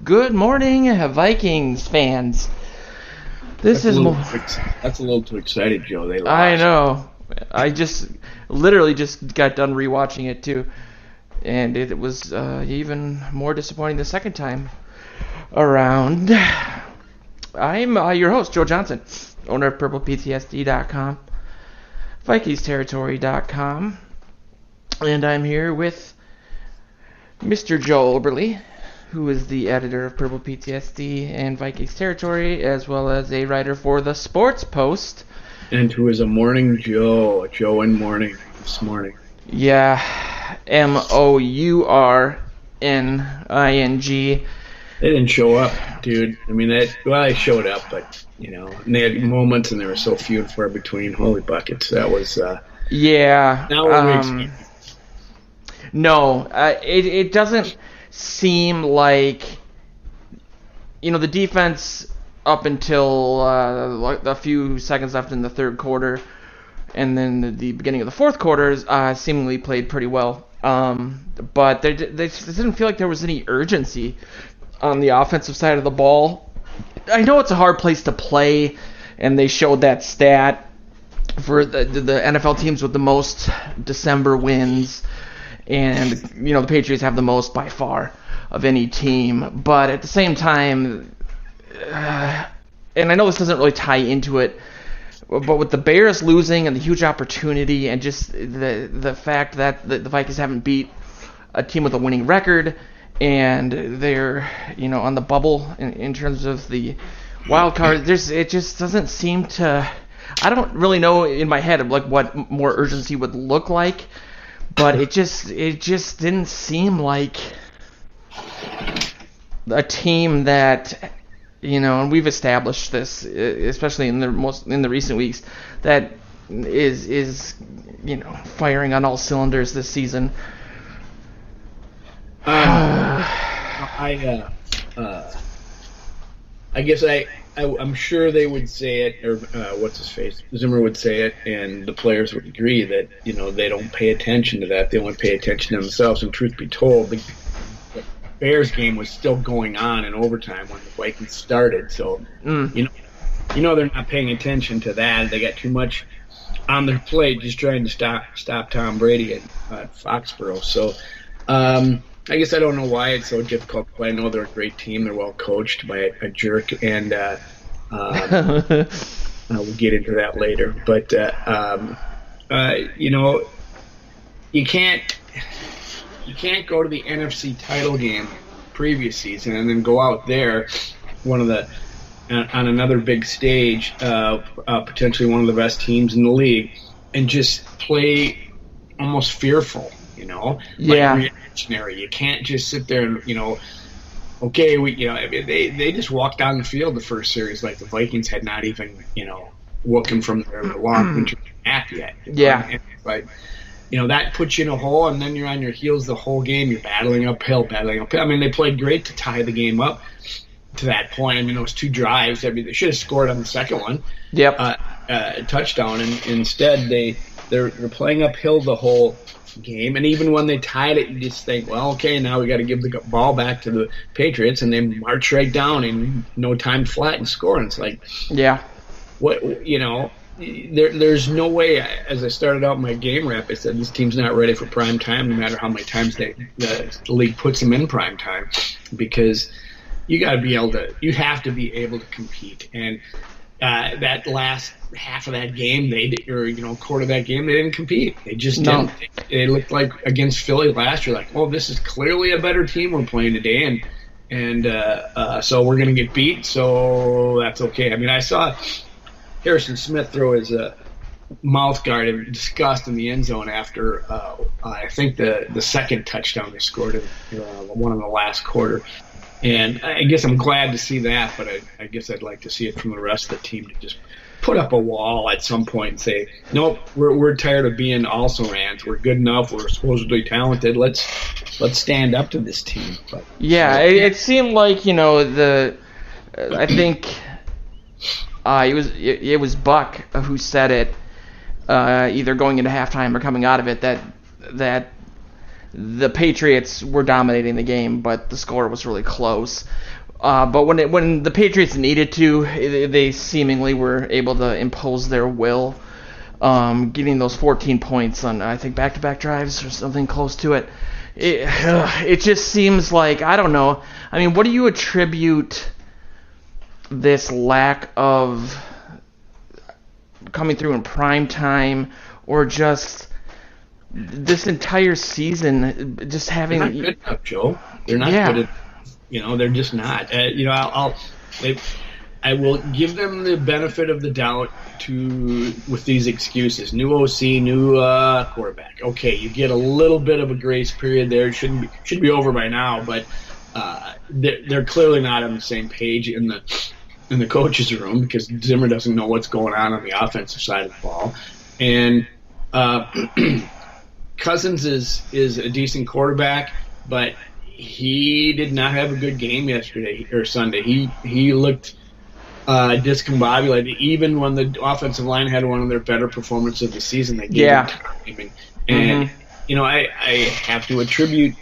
Good morning, Vikings fans. That's a little too excited, Joe. They lost. I know. I just literally just got done rewatching it too, and it was even more disappointing the second time around. I'm your host, Joe Johnson, owner of PurplePTSD.com, VikingsTerritory.com, and I'm here with Mr. Joe Oberly, who is the editor of Purple PTSD and Vikings Territory, as well as a writer for the Sports Post. And who is a morning Joe in morning this morning. Yeah, MOURNING. They didn't show up, dude. I mean, they showed up, but, and they had moments and they were so few and far between. Holy buckets. That was, yeah. Not what we expected. No, it doesn't seem like, the defense up until a few seconds left in the third quarter and then the beginning of the fourth quarter seemingly played pretty well. But they didn't feel like there was any urgency on the offensive side of the ball. I know it's a hard place to play, and they showed that stat for the NFL teams with the most December wins. And, the Patriots have the most by far of any team. But at the same time, and I know this doesn't really tie into it, but with the Bears losing and the huge opportunity and just the fact that the Vikings haven't beat a team with a winning record and they're, on the bubble in terms of the wild card, it just doesn't seem to... I don't really know in my head like what more urgency would look like. But it just didn't seem like a team that, and we've established this, especially in the recent weeks, that is firing on all cylinders this season. I guess I'm sure they would say it, or what's his face, Zimmer would say it, and the players would agree that they don't pay attention to that. They only pay attention to themselves. And truth be told, the Bears game was still going on in overtime when the Vikings started. So they're not paying attention to that. They got too much on their plate, just trying to stop Tom Brady at Foxborough. So. I guess I don't know why it's so difficult, but I know they're a great team. They're well coached by a jerk, and we'll get into that later. But you can't go to the NFC title game previous season and then go out there on another big stage, potentially one of the best teams in the league, and just play almost fearful. Yeah. Reactionary. You can't just sit there and, they just walked down the field the first series like the Vikings had not even, woken from their long winter nap yet. Yeah. But, that puts you in a hole, and then you're on your heels the whole game. You're battling uphill. I mean, they played great to tie the game up to that point. I mean, those two drives. I mean, they should have scored on the second one. Yep. Touchdown, and instead they're playing uphill the whole game, and even when they tied it, you just think, well, okay, now we got to give the ball back to the Patriots, and they march right down in no time flat and score. And it's like, yeah, there's no way. As I started out my game wrap, I said this team's not ready for prime time, no matter how many times the league puts them in prime time, because you have to be able to compete. And that last half of that game, quarter of that game, they didn't compete. They just didn't. They looked like against Philly last year, like, oh, this is clearly a better team we're playing today, and so we're going to get beat, so that's okay. I mean, I saw Harrison Smith throw his mouth guard in disgust in the end zone after I think the second touchdown they scored in one in the last quarter. And I guess I'm glad to see that, but I guess I'd like to see it from the rest of the team to just put up a wall at some point and say, nope, we're tired of being also-rans. We're good enough. We're supposedly talented. Let's stand up to this team. But, yeah, it seemed like I think it was Buck who said it, either going into halftime or coming out of it, that the Patriots were dominating the game, but the score was really close. But when the Patriots needed to, they seemingly were able to impose their will, getting those 14 points on, I think, back-to-back drives or something close to it. It just seems like, I don't know. I mean, what do you attribute this lack of coming through in prime time, or just this entire season just having... They're not good enough, Joe. They're not good enough. They're just not. I will give them the benefit of the doubt with these excuses. New OC, new quarterback. Okay, you get a little bit of a grace period there. It should be over by now, but they're clearly not on the same page in the coach's room, because Zimmer doesn't know what's going on the offensive side of the ball. And Cousins is a decent quarterback, but he did not have a good game yesterday or Sunday. He looked discombobulated. Even when the offensive line had one of their better performances of the season, they gave him time. And I have to attribute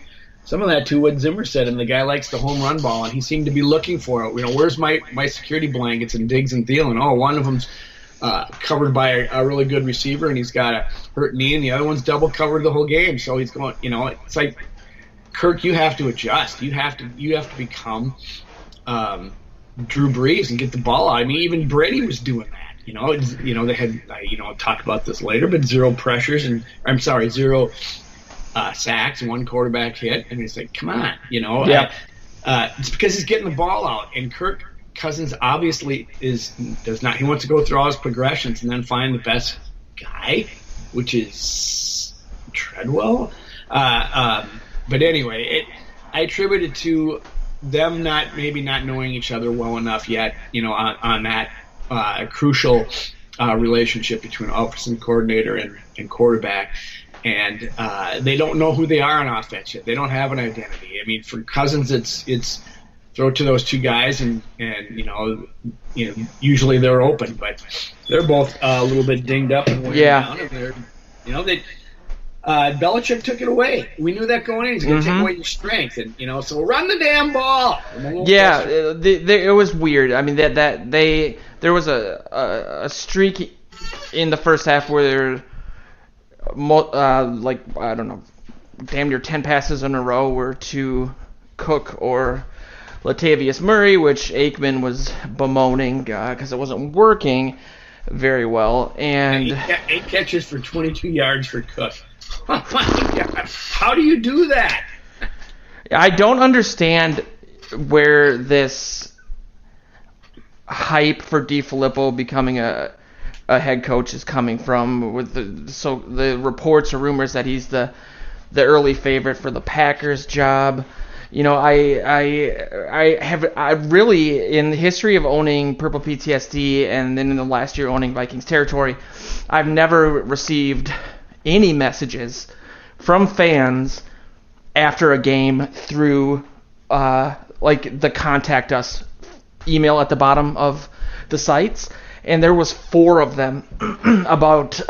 some of that to what Zimmer said. And the guy likes the home run ball, and he seemed to be looking for it. Where's my security blankets and Diggs and Thielen? Oh, one of them's covered by a really good receiver, and he's got a hurt knee, and the other one's double covered the whole game. So he's going. It's like, Kirk, you have to adjust. You have to become Drew Brees and get the ball out. I mean, even Brady was doing that. They had I'll talk about this later, but zero sacks and one quarterback hit, and it's like, come on, it's because he's getting the ball out, and Kirk Cousins obviously does not. He wants to go through all his progressions and then find the best guy, which is Treadwell. But anyway, I attribute it to them maybe not knowing each other well enough yet, on that crucial relationship between offensive coordinator and quarterback. And they don't know who they are on offense yet. They don't have an identity. I mean, for Cousins, it's throw it to those two guys, and usually they're open, but they're both a little bit dinged up and wearing down. And Belichick took it away. We knew that going in. He's going to take away your strength, and so run the damn ball. Yeah, it was weird. I mean, there was a streak in the first half where I don't know, damn near 10 passes in a row were to Cook or Latavius Murray, which Aikman was bemoaning because it wasn't working very well. And 8 catches for 22 yards for Cook. Oh my God. How do you do that? I don't understand where this hype for DiFilippo becoming a head coach is coming from. With the reports or rumors that he's the early favorite for the Packers job. I really, in the history of owning Purple PTSD and then in the last year owning Vikings territory, I've never received any messages from fans after a game through the contact us email at the bottom of the sites, and there was 4 of them about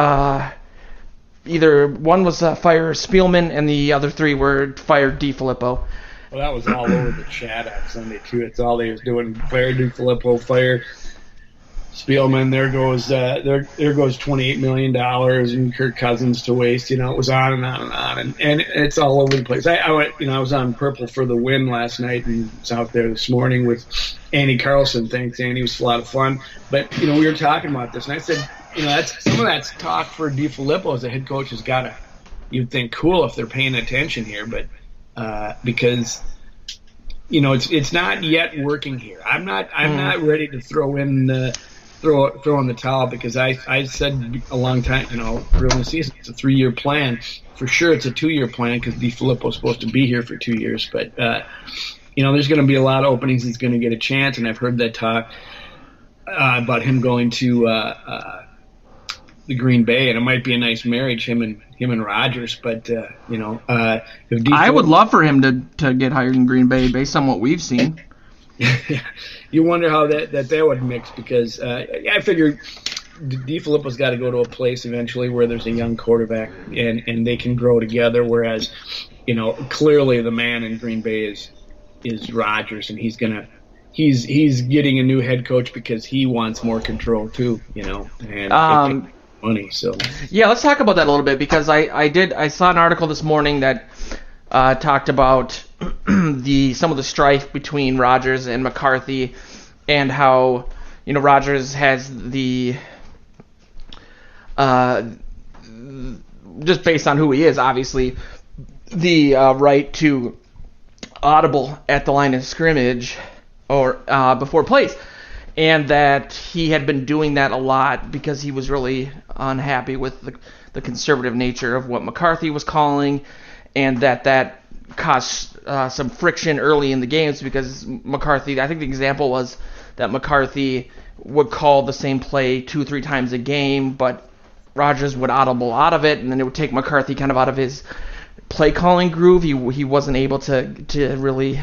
either one was fire Spielman and the other 3 were fire DiFilippo. Well, that was all over the chat on Sunday too. It's all they was doing: fire DiFilippo, fire Spielman. There goes $28 million and Kirk Cousins to waste. It was on and on and on, and it's all over the place. I was on Purple for the win last night and was out there this morning with Andy Carlson. Thanks, Andy. It was a lot of fun. But we were talking about this, and I said, that's some of that's talk for DiFilippo as a head coach has got to. You'd think cool if they're paying attention here, but. Because it's not yet working here. I'm not ready to throw in throw in the towel, because I said a long time, early in the season, it's a 3-year plan. For sure, it's a 2-year plan because DiFilippo's supposed to be here for 2 years. But there's going to be a lot of openings. He's going to get a chance, and I've heard that talk about him going to the Green Bay, and it might be a nice marriage, him and Rodgers. But if I would love for him to get hired in Green Bay based on what we've seen. You wonder how that would mix, because I figured DeFilippo's got to go to a place eventually where there's a young quarterback and they can grow together. Whereas, clearly the man in Green Bay is Rodgers, and he's getting a new head coach because he wants more control too. And money. So yeah, let's talk about that a little bit, because I saw an article this morning that talked about some of the strife between Rodgers and McCarthy, and how Rodgers has the just based on who he is, obviously, the right to audible at the line of scrimmage or before plays, and that he had been doing that a lot because he was really unhappy with the conservative nature of what McCarthy was calling, and that caused some friction early in the games, because McCarthy, I think the example was that McCarthy would call the same play 2-3 times a game, but Rodgers would audible out of it, and then it would take McCarthy kind of out of his play calling groove. He wasn't able to really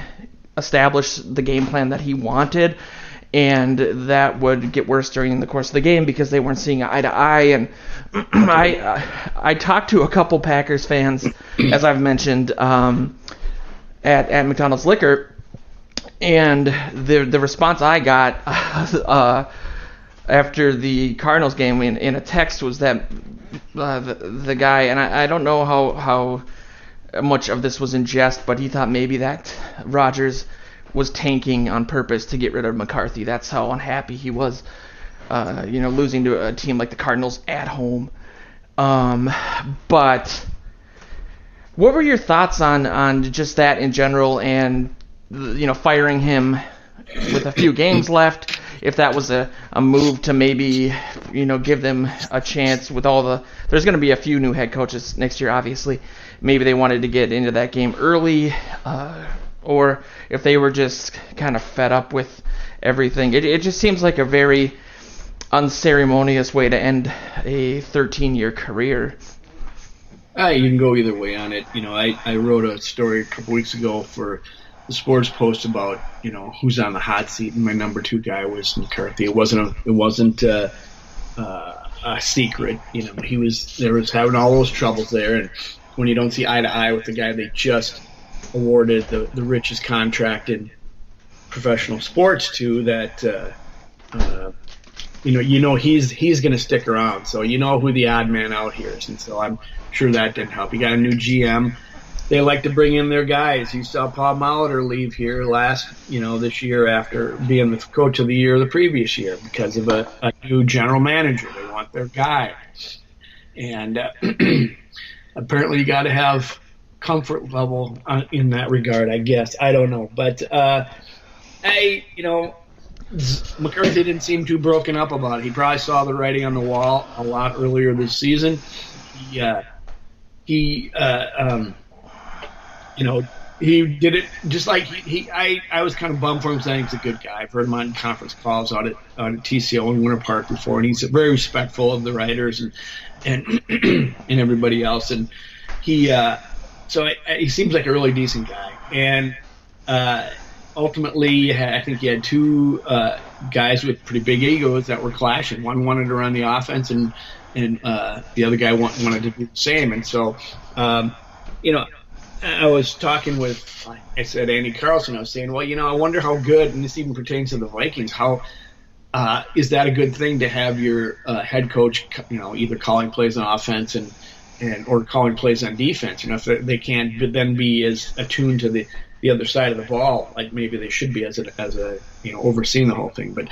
establish the game plan that he wanted, and that would get worse during the course of the game because they weren't seeing eye to eye. And I talked to a couple Packers fans, as I've mentioned, at McDonald's Liquor, and the response I got after the Cardinals game in a text was that the guy, and I don't know how much of this was in jest, but he thought maybe that Rodgers was tanking on purpose to get rid of McCarthy. That's how unhappy he was, losing to a team like the Cardinals at home. But what were your thoughts on just that in general, and firing him with a few games left? If that was a move to maybe give them a chance with there's going to be a few new head coaches next year, obviously. Maybe they wanted to get into that game early, or if they were just kind of fed up with everything. It just seems like a very unceremonious way to end a 13-year career. You can go either way on it. I wrote a story a couple weeks ago for the Sports Post about who's on the hot seat, and my number 2 guy was McCarthy. It wasn't a secret. He was having all those troubles there, and when you don't see eye to eye with the guy they just awarded the richest contract in professional sports to, that he's going to stick around. So who the odd man out here is, and so I'm sure that didn't help. You got a new GM. They like to bring in their guys. You saw Paul Molitor leave here this year after being the coach of the year the previous year because of a new general manager. They want their guy. And apparently you got to have comfort level in that regard, I guess. I don't know. But, McCarthy didn't seem too broken up about it. He probably saw the writing on the wall a lot earlier this season. He did it just like I was kind of bummed for him, saying he's a good guy. I've heard him on conference calls out at TCO in Winter Park before, and he's very respectful of the writers and and everybody else. And he seems like a really decent guy. And ultimately, I think he had 2 guys with pretty big egos that were clashing. One wanted to run the offense, and the other guy wanted to do the same. And so, I was talking with, I said, Andy Carlson. I was saying, well, I wonder how good, and this even pertains to the Vikings, how is that a good thing to have your head coach, either calling plays on offense or calling plays on defense? If they can't then be as attuned to the other side of the ball like maybe they should be as a overseeing the whole thing. But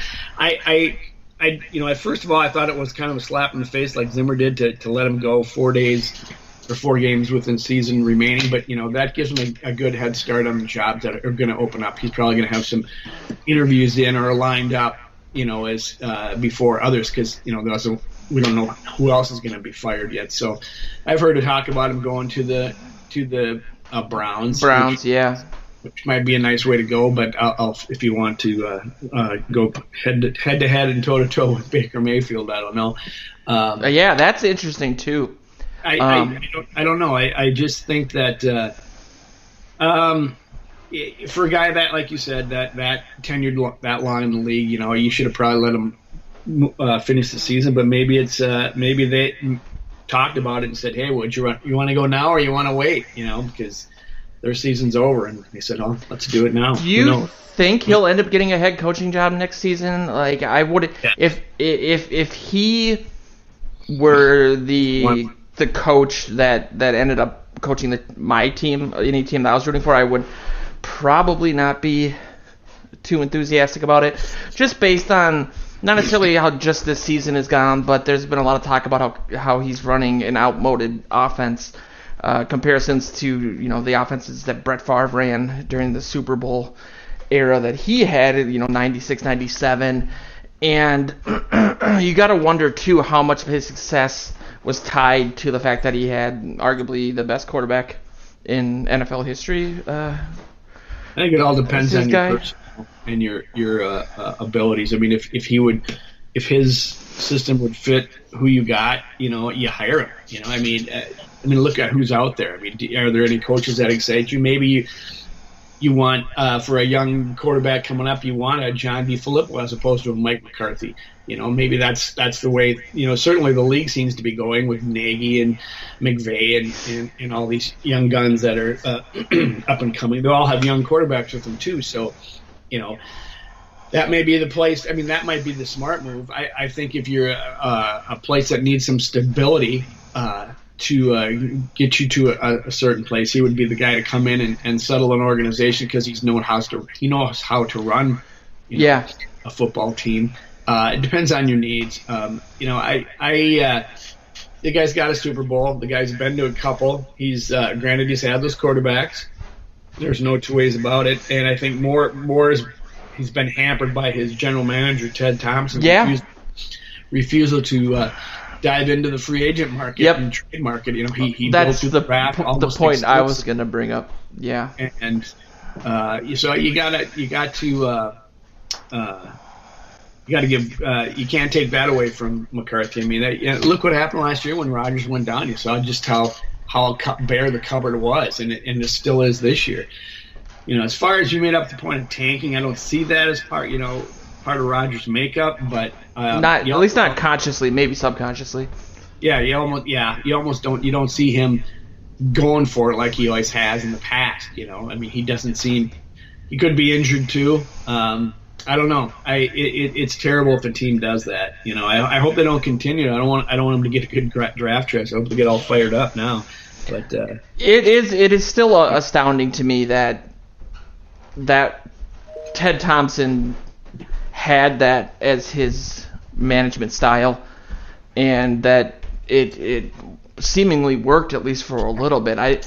first of all, I thought it was kind of a slap in the face like Zimmer did to let him go 4 days or 4 games within season remaining. But, that gives him a good head start on the jobs that are going to open up. He's probably going to have some interviews in or lined up, as before others, because, we don't know who else is going to be fired yet. So I've heard talk about him going to the Browns. Which might be a nice way to go, but I'll if you want to go head to head and toe to toe with Baker Mayfield, I don't know. Yeah, that's interesting too. I don't know. I just think that for a guy that, like you said, that tenured that long in the league, you should have probably let him finish the season, but maybe it's maybe they talked about it and said, hey, would you want to go now or you want to wait? Because their season's over, and they said, oh, let's do it now. Do you think he'll end up getting a head coaching job next season? Like, I would, if he were the coach that ended up coaching my team, any team that I was rooting for, I would probably not be too enthusiastic about it, just based on not necessarily how just this season has gone, but there's been a lot of talk about how he's running an outmoded offense, comparisons to the offenses that Brett Favre ran during the Super Bowl era that he had, 96, 97, and you got to wonder too how much of his success was tied to the fact that he had arguably the best quarterback in NFL history. I think it all depends on your person and your abilities. I mean, if his system would fit who you got, you hire him. I mean, look at who's out there. I mean, are there any coaches that excite you? Maybe you want for a young quarterback coming up, you want a John DeFilippo as opposed to a Mike McCarthy. Maybe that's the way. Certainly the league seems to be going with Nagy and McVay and all these young guns that are up and coming. They all have young quarterbacks with them too. So, that may be the place. I mean, that might be the smart move. I think if you're a place that needs some stability to get you to a certain place, he would be the guy to come in and settle an organization because he knows how to run a football team. It depends on your needs. The guy's got a Super Bowl. The guy's been to a couple. He's granted he's had those quarterbacks. There's no two ways about it. And I think more is he's been hampered by his general manager Ted Thompson's refusal to dive into the free agent market and trade market. He that's built the draft. The point I was going to bring up. Yeah, and so you got to give. You can't take that away from McCarthy. I mean, look what happened last year when Rodgers went down. You saw just how bare the cupboard was, and it still is this year. As far as you made up the point of tanking, I don't see that as part of Rodgers' makeup, but at least not consciously, maybe subconsciously. Yeah, you almost don't see him going for it like he always has in the past. I mean, he doesn't seem. He could be injured too. I don't know. It's terrible if a team does that. I hope they don't continue. I don't want them to get a good draft choice. I hope they get all fired up now. But it is still astounding to me that Ted Thompson had that as his management style, and that it seemingly worked at least for a little bit. I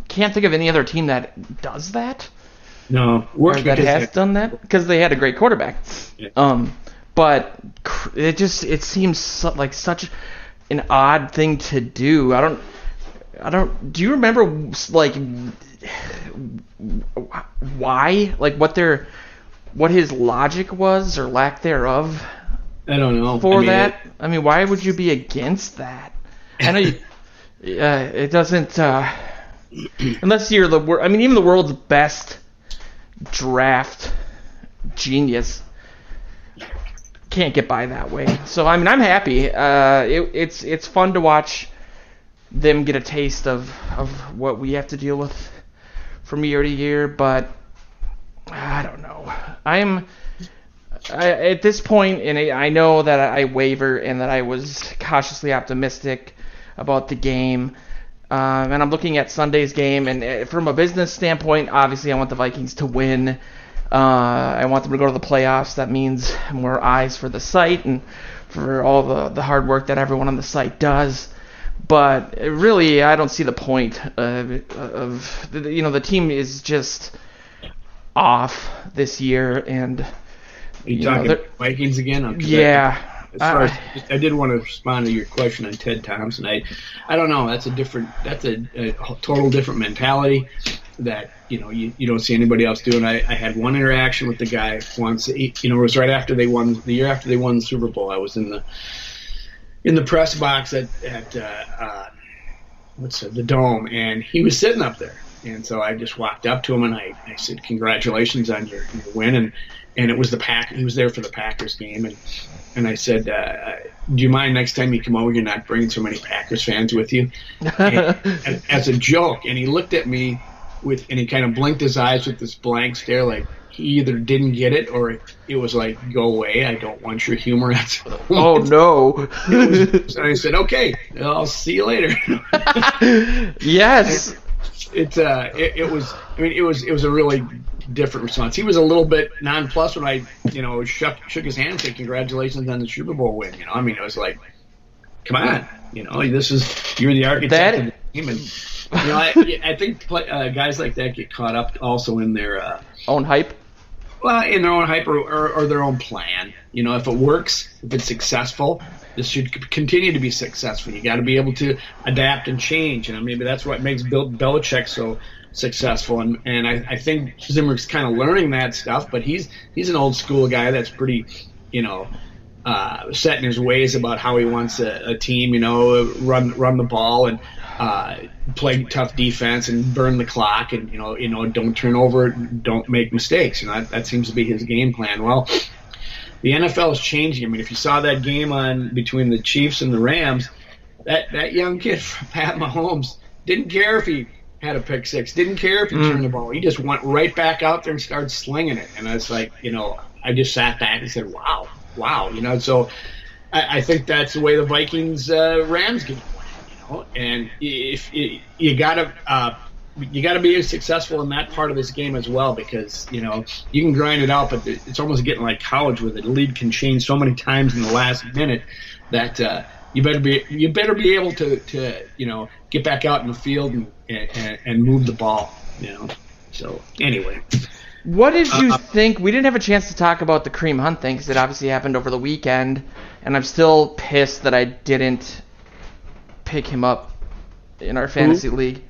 can't think of any other team that does that. No, that has done that because they had a great quarterback. Yeah. But it seems like such an odd thing to do. I don't. Do you remember like why? Like what his logic was or lack thereof? I don't know. I mean, why would you be against that? I know it doesn't. Unless you're even the world's best draft genius can't get by that way. So I mean, I'm happy. It's fun to watch them get a taste of what we have to deal with from year to year, but I don't know. At this point, and I know that I waver and that I was cautiously optimistic about the game. And I'm looking at Sunday's game, and from a business standpoint, obviously I want the Vikings to win. I want them to go to the playoffs. That means more eyes for the site and for all the hard work that everyone on the site does. But really, I don't see the point of the team is just off this year. And are you talking Vikings again? Yeah. I did want to respond to your question on Ted Thompson. I don't know. That's a total different mentality that you don't see anybody else doing. I had one interaction with the guy once. It was right after they won the year after they won the Super Bowl. I was in the press box at the Dome, and he was sitting up there, And so I just walked up to him and I said, "Congratulations on your win." And it was the Pack. He was there for the Packers game, and I said, "Do you mind next time you come over, you're not bringing so many Packers fans with you?" and as a joke, and he looked at me and he kind of blinked his eyes with this blank stare, like he either didn't get it or it was like, "Go away, I don't want your humor." Oh no! So I said, "Okay, I'll see you later." Yes. It was. I mean, it was a really different response. He was a little bit nonplussed when I, shook his hand and said, "Congratulations on the Super Bowl win." I mean, it was like, come on, you're the architect of the team, and I think guys like that get caught up also in their own hype. Well, in their own hype or their own plan. If it works, if it's successful, this should continue to be successful. You got to be able to adapt and change, and maybe that's what makes Bill Belichick so successful. And I think Zimmer's kind of learning that stuff, but he's an old school guy that's pretty, set in his ways about how he wants a team, run the ball and play tough defense and burn the clock and don't turn over, don't make mistakes. That seems to be his game plan. Well, the NFL is changing. I mean, if you saw that game between the Chiefs and the Rams, that young kid, Pat Mahomes, didn't care if he had a pick six, didn't care if he turned the ball. He just went right back out there and started slinging it. And it's like, I just sat back and said, wow. So I think that's the way the Vikings Rams game went. And if you gotta be successful in that part of this game as well, because you can grind it out, but it's almost getting like college where the lead can change so many times in the last minute that you better be able to get back out in the field and move the ball. So anyway. What did you think? We didn't have a chance to talk about the Kareem Hunt thing because it obviously happened over the weekend, and I'm still pissed that I didn't pick him up in our fantasy league.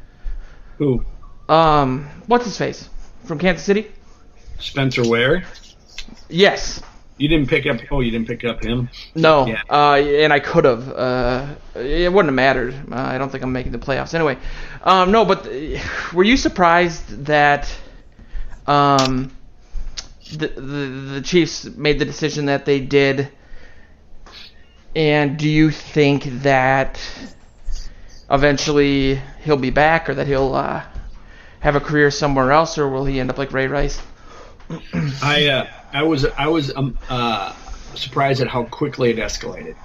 Who? What's his face from Kansas City? Spencer Ware. Yes. You didn't pick up him? No. Yeah. And I could have. It wouldn't have mattered. I don't think I'm making the playoffs anyway. No, but were you surprised that the Chiefs made the decision that they did? And do you think that eventually he'll be back, or that he'll have a career somewhere else, or will he end up like Ray Rice? I was surprised at how quickly it escalated.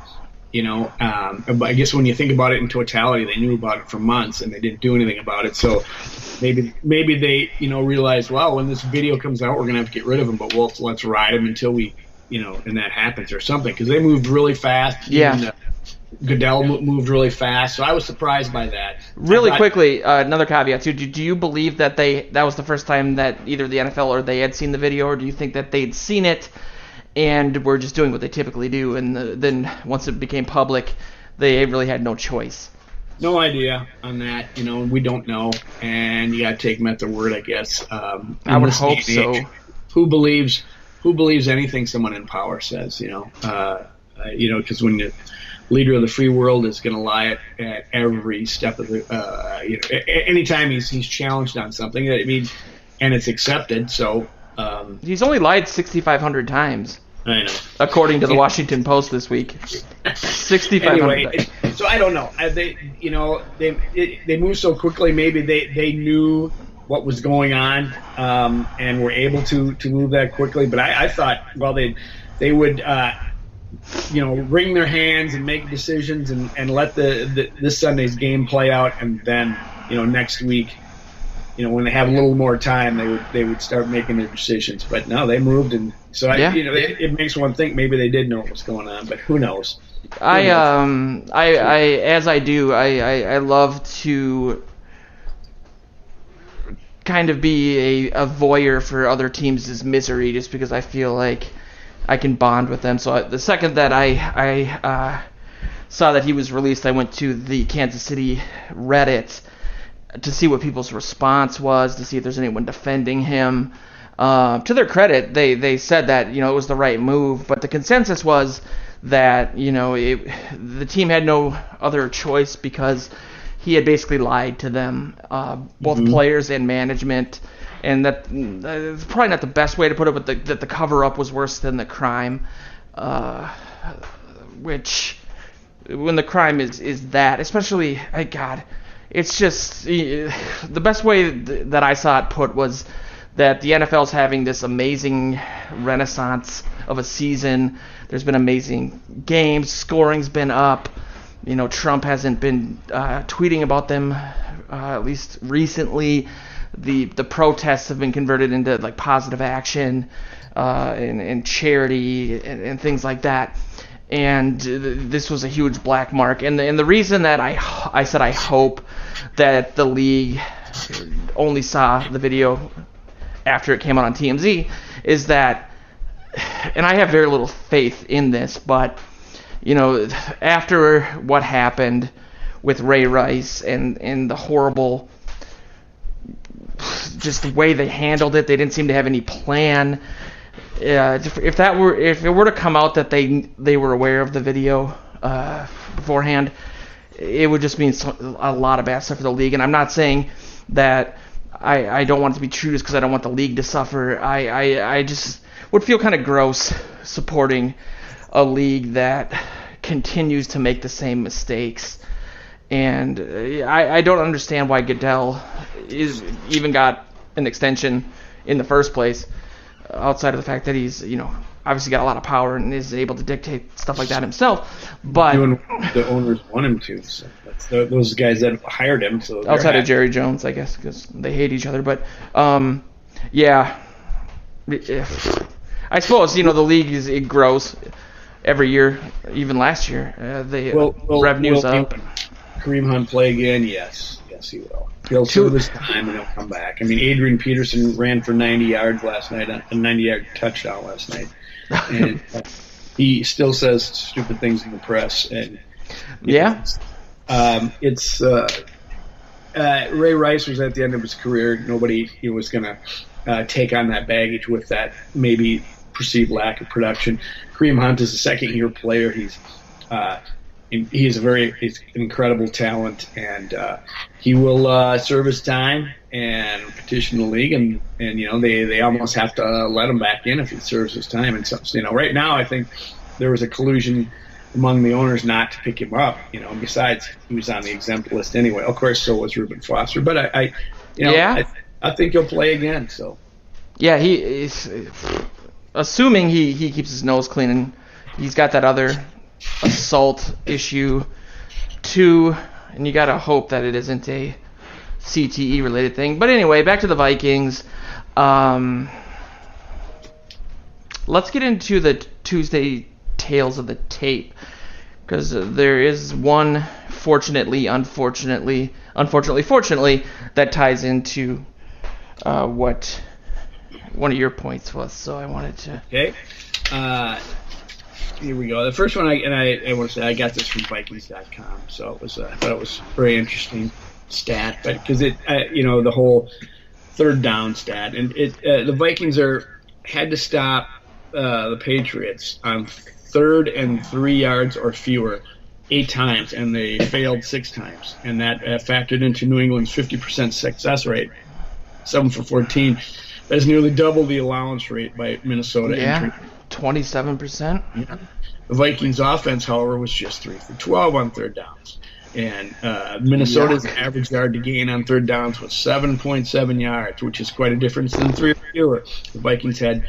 I guess when you think about it in totality, they knew about it for months and they didn't do anything about it. So maybe they realized, well, when this video comes out, we're gonna have to get rid of him, but let's ride him until we and that happens or something, because they moved really fast. Yeah. Even, Goodell moved really fast, so I was surprised by that. Really quickly, another caveat too. Do you believe that that was the first time that either the NFL or they had seen the video, or do you think that they'd seen it and were just doing what they typically do, and then once it became public, they really had no choice? No idea on that. We don't know, and you got to take them at their word, I guess. I would hope so. Who believes anything someone in power says? Because when the leader of the free world is going to lie at every step of the, anytime he's challenged on something, and it's accepted. So he's only lied 6,500 times. I know, according to the Washington Post this week. 6,500. Anyway, so I don't know. They moved so quickly. Maybe they knew what was going on and were able to move that quickly. But I thought, well, they would. Wring their hands and make decisions and let this Sunday's game play out, and then next week, when they have a little more time, they would start making their decisions. But no, they moved, and so it makes one think maybe they did know what was going on, but who knows? I love to kind of be a voyeur for other teams' misery, just because I feel like I can bond with them. So the second that I saw that he was released, I went to the Kansas City Reddit to see what people's response was, to see if there's anyone defending him. To their credit, they said that it was the right move, but the consensus was that the team had no other choice because he had basically lied to them, both players and management, and that it's probably not the best way to put it, but that the cover-up was worse than the crime, which, when the crime is that, especially, God, it's just, the best way that I saw it put was that the NFL's having this amazing renaissance of a season. There's been amazing games, scoring's been up. Trump hasn't been tweeting about them, at least recently. The protests have been converted into like positive action and charity and things like that. And this was a huge black mark. And the reason that I said I hope that the league only saw the video after it came out on TMZ is that, and I have very little faith in this, but after what happened with Ray Rice and the horrible, just the way they handled it, they didn't seem to have any plan. If it were to come out that they were aware of the video beforehand, it would just mean a lot of bad stuff for the league. And I'm not saying that I don't want it to be true just because I don't want the league to suffer. I just would feel kind of gross supporting a league that continues to make the same mistakes. And I don't understand why Goodell even got an extension in the first place, outside of the fact that he's, obviously got a lot of power and is able to dictate stuff like that himself. But doing what the owners want him to. So that's those guys that hired him. So outside of Jerry Jones, I guess, because they hate each other. But yeah, I suppose the league it grows every year. Even last year, revenues up. Kareem Hunt play again? Yes, he will. He'll serve his time and he'll come back. I mean, Adrian Peterson ran for 90 yards last night, a 90-yard touchdown last night, and he still says stupid things in the press. And yeah, Ray Rice was at the end of his career. Nobody was going to take on that baggage with that maybe perceived lack of production. Kareem Hunt is a second-year player. He's an incredible talent, and he will serve his time and petition the league, and they almost have to let him back in if he serves his time. And so, right now I think there was a collusion among the owners not to pick him up. Besides he was on the exempt list anyway. Of course, so was Reuben Foster, but I think he'll play again. So yeah, he is, assuming he keeps his nose clean, and he's got that other assault issue too, and you gotta hope that it isn't a CTE related thing. But anyway, back to the Vikings. Let's get into the Tuesday tales of the tape, because there is one fortunately that ties into what one of your points was. So I wanted to. Okay. Here we go. The first one, I want to say I got this from Vikings.com, so I thought it was a very interesting stat, but because the whole third down stat, and the Vikings had to stop the Patriots on 3rd and 3 yards or fewer 8 times, and they failed 6 times, and that factored into New England's 50% success rate, 7 for 14. That's nearly double the allowance rate by Minnesota. Yeah. 27%. Yeah. The Vikings' offense, however, was just 3 for 12 on third downs, and Minnesota's average yard to gain on third downs was 7.7 yards, which is quite a difference than 3 or fewer. The Vikings had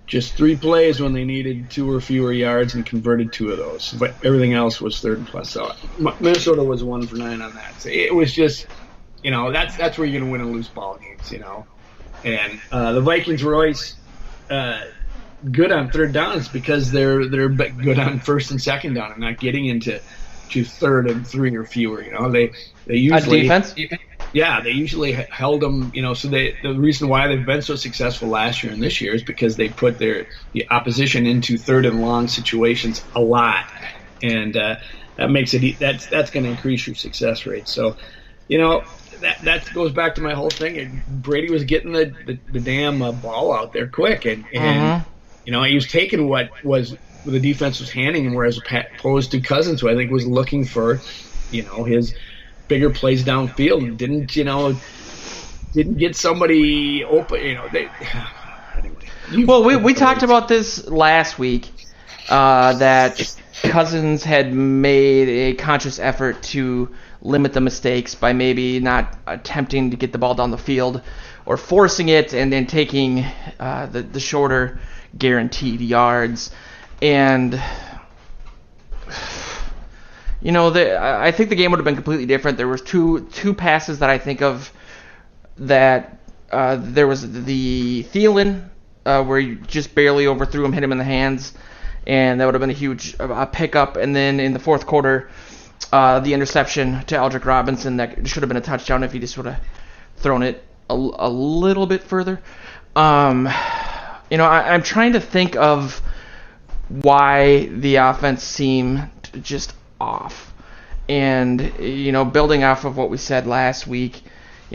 just 3 plays when they needed 2 or fewer yards and converted 2 of those. But everything else was 3rd and plus. So Minnesota was 1 for 9 on that. So it was just, that's where you're going to win and lose ball games, And the Vikings were always good on third downs because they're good on first and second down and not getting into 3rd and 3 or fewer. They usually defense. Yeah, they usually held them. So the reason why they've been so successful last year and this year is because they put the opposition into 3rd and long situations a lot, and that makes it that's going to increase your success rate. So, that goes back to my whole thing. Brady was getting the damn ball out there quick, and he was taking what the defense was handing him, whereas opposed to Cousins, who I think was looking for, his bigger plays downfield and didn't get somebody open. Anyway. Well, we talked about this last week, that Cousins had made a conscious effort to limit the mistakes by maybe not attempting to get the ball down the field or forcing it and then taking the shorter guaranteed yards. And I think the game would have been completely different. There was two passes that I think of that there was the Thielen where he just barely overthrew him, hit him in the hands, and that would have been a huge pickup. And then in the fourth quarter, the interception to Aldrick Robinson that should have been a touchdown if he just would have thrown it a little bit further. I'm trying to think of why the offense seemed just off. And, building off of what we said last week,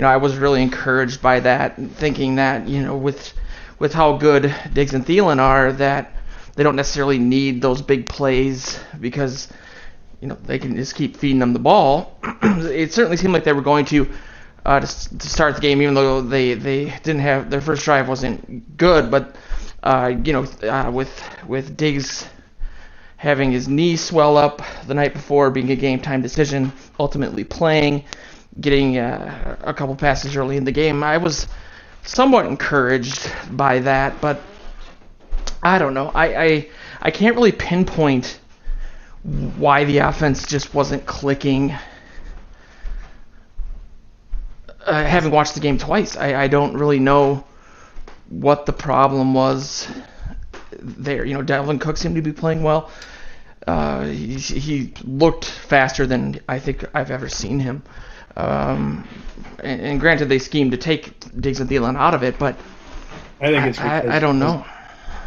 I was really encouraged by that, thinking that, with how good Diggs and Thielen are, that they don't necessarily need those big plays because, they can just keep feeding them the ball. It certainly seemed like they were going to start the game, even though they didn't have, their first drive wasn't good, but, with Diggs having his knee swell up the night before, being a game-time decision, ultimately playing, getting a couple passes early in the game, I was somewhat encouraged by that, but I don't know. I can't really pinpoint why the offense just wasn't clicking. Having watched the game twice, I don't really know what the problem was there. Dalvin Cook seemed to be playing well. He looked faster than I think I've ever seen him. And granted, they schemed to take Diggs and Thielen out of it, but I think it's I don't know.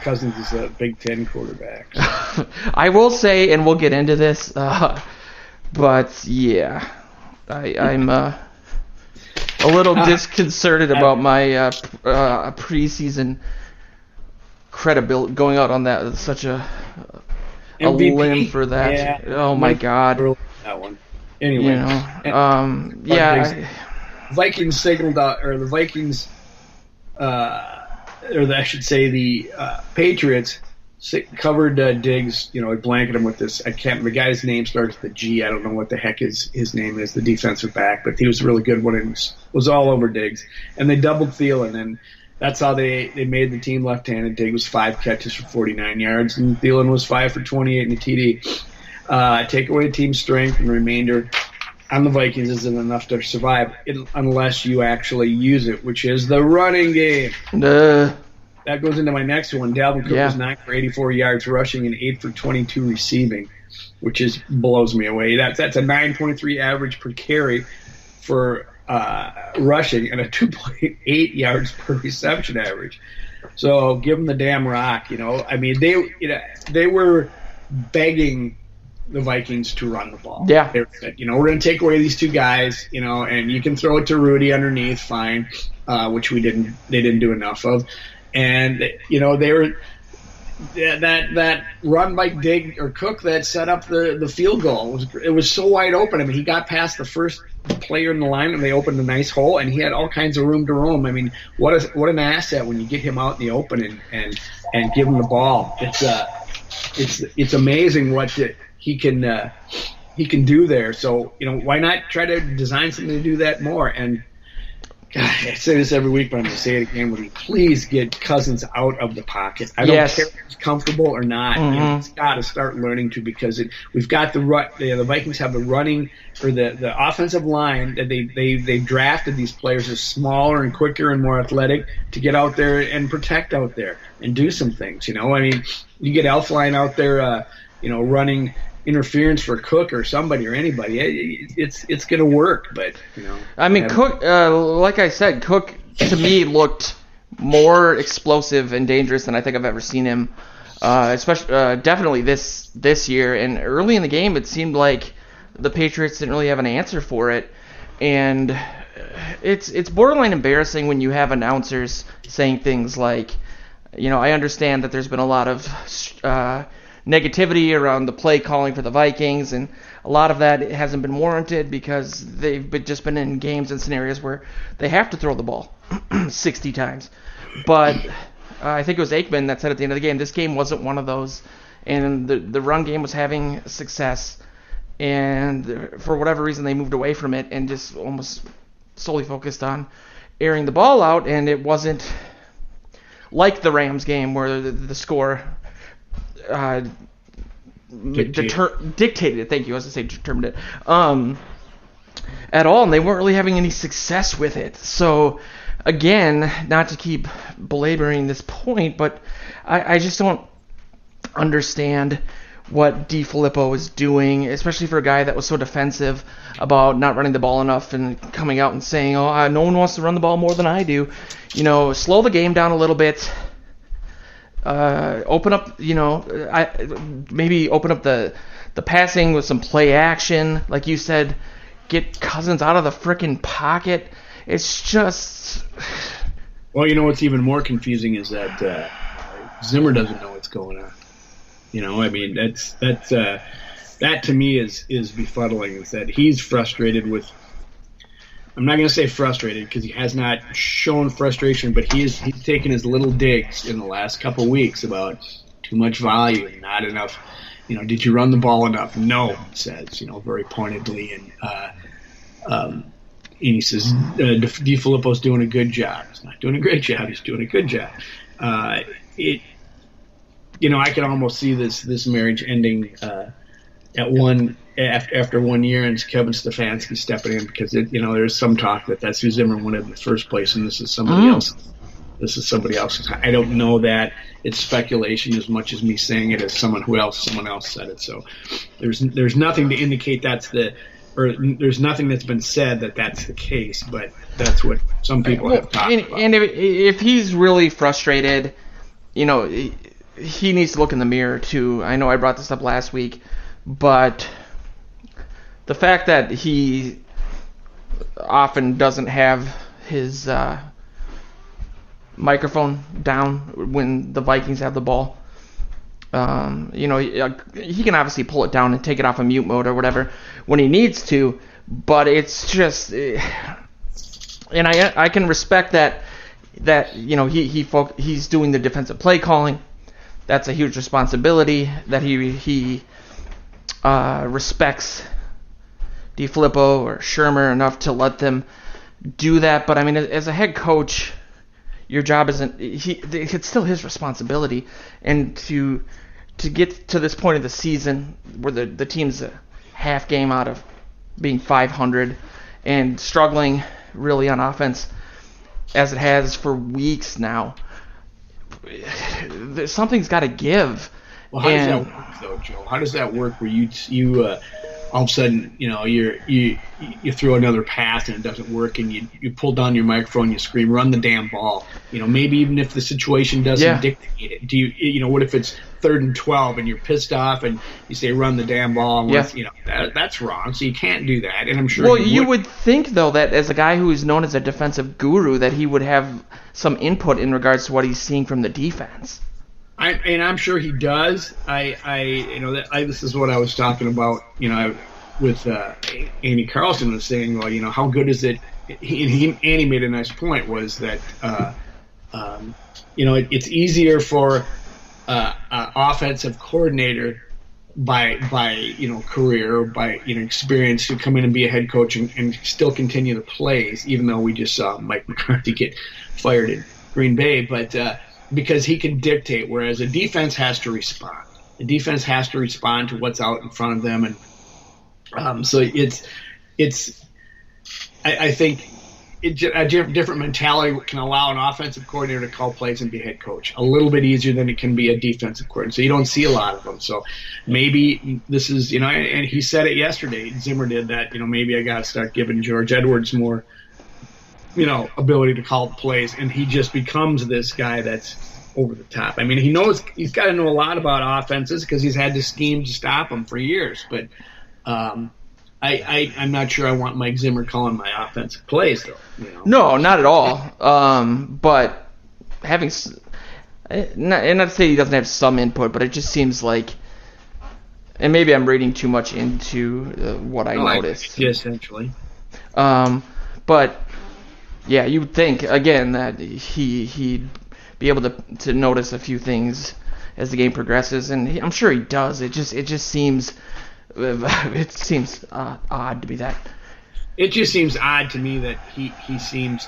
Cousins is a Big Ten quarterback. I will say, and we'll get into this, but yeah, I'm a little disconcerted about my preseason credibility, going out on that such a MVP, limb for that. Yeah, oh my God, that one. Anyway, Vikings signaled out, or the Vikings, I should say the Patriots covered Diggs, blanketed him with this. The guy's name starts with a G. I don't know what the heck his name is, the defensive back, but he was a really good one and was all over Diggs. And they doubled Thielen, and that's how they made the team left-handed. Diggs was 5 catches for 49 yards, and Thielen was 5 for 28 in the TD. Take away team strength, and the remainder on the Vikings isn't enough to survive unless you actually use it, which is the running game. That goes into my next one. Dalvin Cook was 9 for 84 yards rushing and 8 for 22 receiving, which blows me away. That's a 9.3 average per carry for rushing and a 2.8 yards per reception average. So give them the damn rock. I mean, they were begging the Vikings to run the ball. Yeah. They said, we're going to take away these two guys, and you can throw it to Rudy underneath, fine, which they didn't do enough of. And, they were that run by Diggs or Cook that set up the field goal. It was so wide open. I mean, he got past the first player in the line, and they opened a nice hole, and he had all kinds of room to roam. I mean, what an asset when you get him out in the open and give him the ball. It's amazing what he can do there. So, why not try to design something to do that more? And God, I say this every week, but I'm going to say it again. Would you please get Cousins out of the pocket? I don't care if he's comfortable or not. Mm-hmm. He's got to start learning to, because we've got the Vikings have the running, or the offensive line that they drafted these players as smaller and quicker and more athletic to get out there and protect out there and do some things. I mean, you get Elflein out there, running interference for Cook or somebody or anybody, it's going to work. But I mean, Cook, like I said, Cook to me looked more explosive and dangerous than I think I've ever seen him. Especially, definitely this year. And early in the game, it seemed like the Patriots didn't really have an answer for it. And it's borderline embarrassing when you have announcers saying things like, I understand that there's been a lot of negativity around the play calling for the Vikings, and a lot of that hasn't been warranted because they've just been in games and scenarios where they have to throw the ball 60 times. But I think it was Aikman that said at the end of the game, this game wasn't one of those, and the run game was having success, and for whatever reason they moved away from it and just almost solely focused on airing the ball out, and it wasn't like the Rams game where the score dictated it. Thank you. I was going to say determined it. At all, and they weren't really having any success with it. So, again, not to keep belaboring this point, but I just don't understand what DeFilippo is doing, especially for a guy that was so defensive about not running the ball enough and coming out and saying, "Oh, no one wants to run the ball more than I do." Slow the game down a little bit. Open up, maybe open up the passing with some play action, like you said. Get Cousins out of the frickin' pocket. It's just. Well, what's even more confusing is that Zimmer doesn't know what's going on. That to me is befuddling. Is that he's frustrated with. I'm not going to say frustrated because he has not shown frustration, but he's taken his little digs in the last couple weeks about too much volume, not enough. Did you run the ball enough? No, he says, very pointedly, and he says DeFilippo's doing a good job. He's not doing a great job. He's doing a good job. I can almost see this marriage ending after 1 year, and Kevin Stefanski stepping in because there's some talk that that's who Zimmer wanted in the first place, and this is somebody else. This is somebody else's. I don't know that. It's speculation as much as me saying it as someone else said it. So there's nothing to indicate there's nothing that's been said that that's the case, but that's what some people have talked about. And if he's really frustrated, he needs to look in the mirror too. I know I brought this up last week, but the fact that he often doesn't have his microphone down when the Vikings have the ball, he can obviously pull it down and take it off of mute mode or whatever when he needs to, but it's just, and I can respect that he's doing the defensive play calling. That's a huge responsibility that he respects DeFilippo or Shermer enough to let them do that. But I mean, as a head coach, your job isn't. It's still his responsibility, and to get to this point of the season where the team's a half game out of being 500 and struggling really on offense as it has for weeks now. Something's got to give. Well, how does that work, though, Joe? How does that work where you all of a sudden, you throw another pass and it doesn't work, and you pull down your microphone, you scream, "Run the damn ball"? Maybe even if the situation doesn't dictate it. Do you? What if it's 3rd and 12 and you're pissed off and you say, "Run the damn ball"? That's wrong. So you can't do that. And I'm sure. Well, you would think though that as a guy who is known as a defensive guru, that he would have some input in regards to what he's seeing from the defense. I'm sure he does. This is what I was talking about. With Andy Carlson was saying, well, how good is it? Andy made a nice point. Was that it's easier for an offensive coordinator by career or by experience to come in and be a head coach and still continue the plays, even though we just saw Mike McCarthy get fired in Green Bay, but. Because he can dictate, whereas a defense has to respond. The defense has to respond to what's out in front of them, and so I think a different mentality can allow an offensive coordinator to call plays and be head coach a little bit easier than it can be a defensive coordinator. So you don't see a lot of them. So maybe this is, and he said it yesterday. Zimmer did that. Maybe I got to start giving George Edwards more. Ability to call plays, and he just becomes this guy that's over the top. I mean, he's got to know a lot about offenses because he's had to scheme to stop them for years. But I'm not sure I want Mike Zimmer calling my offensive plays, though. No, not at all. But having, not to say he doesn't have some input, but it just seems like And maybe I'm reading too much into what I noticed. Yeah, essentially. But yeah, you would think again that he'd be able to notice a few things as the game progresses, and I'm sure he does. It just seems odd to be that. It just seems odd to me that he seems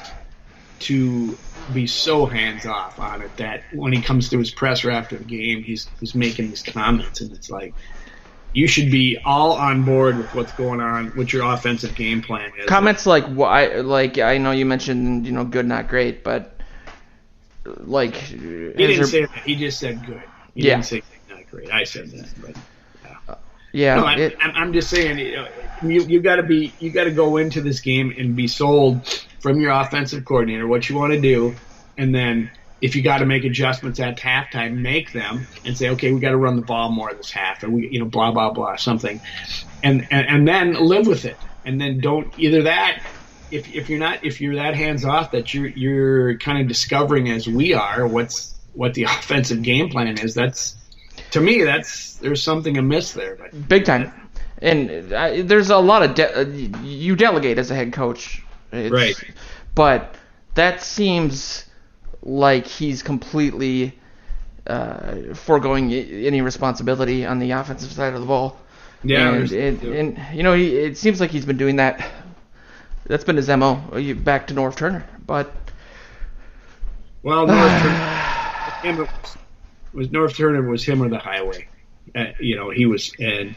to be so hands off on it that when he comes to his presser after the game, he's making these comments, and it's like, you should be all on board with what's going on, what your offensive game plan is. Comments like I know you mentioned good, not great, but like he didn't say that. He just said good. He didn't say not great. I said that, but yeah. No, I'm just saying, you got to go into this game and be sold from your offensive coordinator what you want to do, and then if you got to make adjustments at halftime, make them and say, okay, we got to run the ball more this half, or we blah blah blah something, and then live with it, and then don't either that. If you're that hands off that you're kind of discovering as we are what the offensive game plan is, to me, there's something amiss there. But big time. And there's a lot of you delegate as a head coach, right? But that seems like he's completely foregoing any responsibility on the offensive side of the ball. Yeah, and it seems like he's been doing that. That's been his MO. Back to Norv Turner, but Norv Turner was him or the highway. He was, and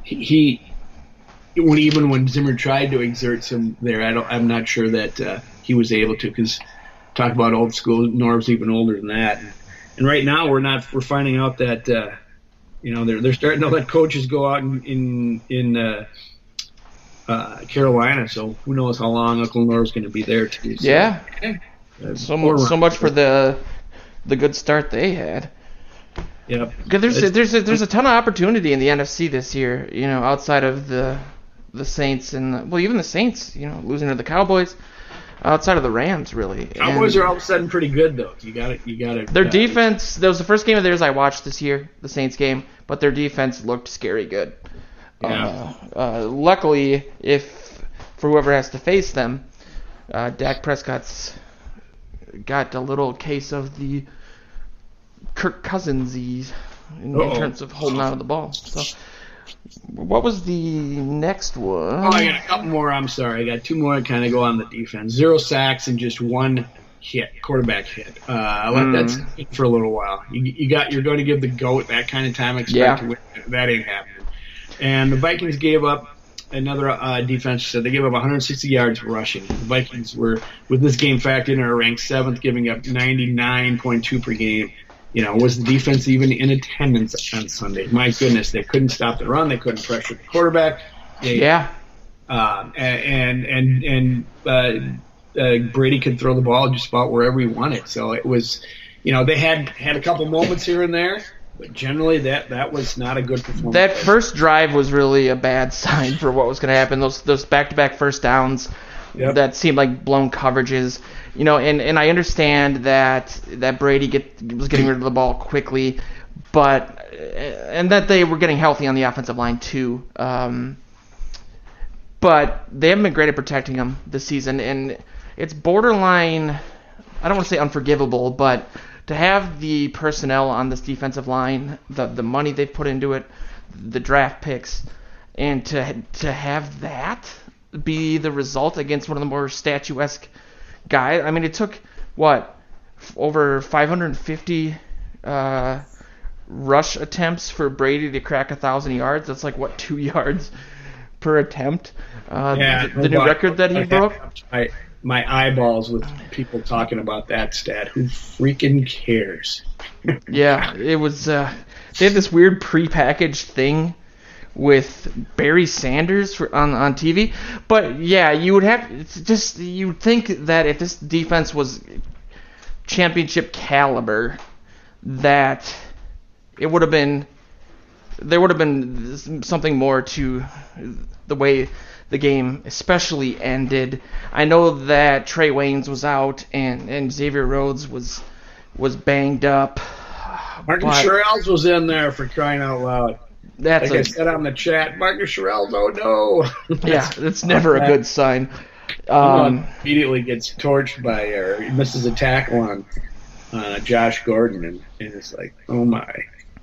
he when Zimmer tried to exert some there, I'm not sure that he was able to, because talk about old school, Norv's even older than that, and right now we're finding out that they're starting to let coaches go out in Carolina, so who knows how long Uncle Norv's going to be there too. So, yeah. So much for the good start they had. Yep. There's a ton of opportunity in the NFC this year. Outside of the Saints and even the Saints. Losing to the Cowboys. Outside of the Rams, really. Cowboys are all of a sudden pretty good though. You got to. Their defense. That was the first game of theirs I watched this year, the Saints game. But their defense looked scary good. Yeah. Luckily, for whoever has to face them, Dak Prescott's got a little case of the Kirk Cousins-y in terms of holding on to the ball. So, what was the next one? I got a couple more. I'm sorry. I got two more to kind of go on the defense. 0 sacks and just one quarterback hit. I let that sit for a little while. You're going to give the GOAT that kind of time expect to win. That ain't happening. And the Vikings gave up another defense. So they gave up 160 yards rushing. The Vikings were, with this game factored in, are ranked 7th, giving up 99.2 per game. Was the defense even in attendance on Sunday? My goodness, they couldn't stop the run. They couldn't pressure the quarterback. Brady could throw the ball just about wherever he wanted. So it was, they had a couple moments here and there, but generally that was not a good performance. That first drive was really a bad sign for what was going to happen. Those back-to-back first downs. Yep. That seemed like blown coverages, and I understand that Brady was getting rid of the ball quickly, and that they were getting healthy on the offensive line too. But they haven't been great at protecting him this season, and it's borderline, I don't want to say unforgivable, but to have the personnel on this defensive line, the money they've put into it, the draft picks, and to have that be the result against one of the more statuesque guys. I mean, it took, over 550 rush attempts for Brady to crack 1,000 yards? That's 2 yards per attempt? The new record that he broke? My eyeballs with people talking about that stat. Who freaking cares? Yeah, it was... they had this weird prepackaged thing with Barry Sanders on TV, but yeah, you'd think that if this defense was championship caliber, that there would have been something more to the way the game especially ended. I know that Trey Waynes was out and Xavier Rhodes was banged up. Marcus Sherrills was in there, for crying out loud. That's I said on the chat, Marcus Sherrills, oh no. That's never a good sign. Immediately gets torched or misses a tackle on Josh Gordon, and it's like, oh my.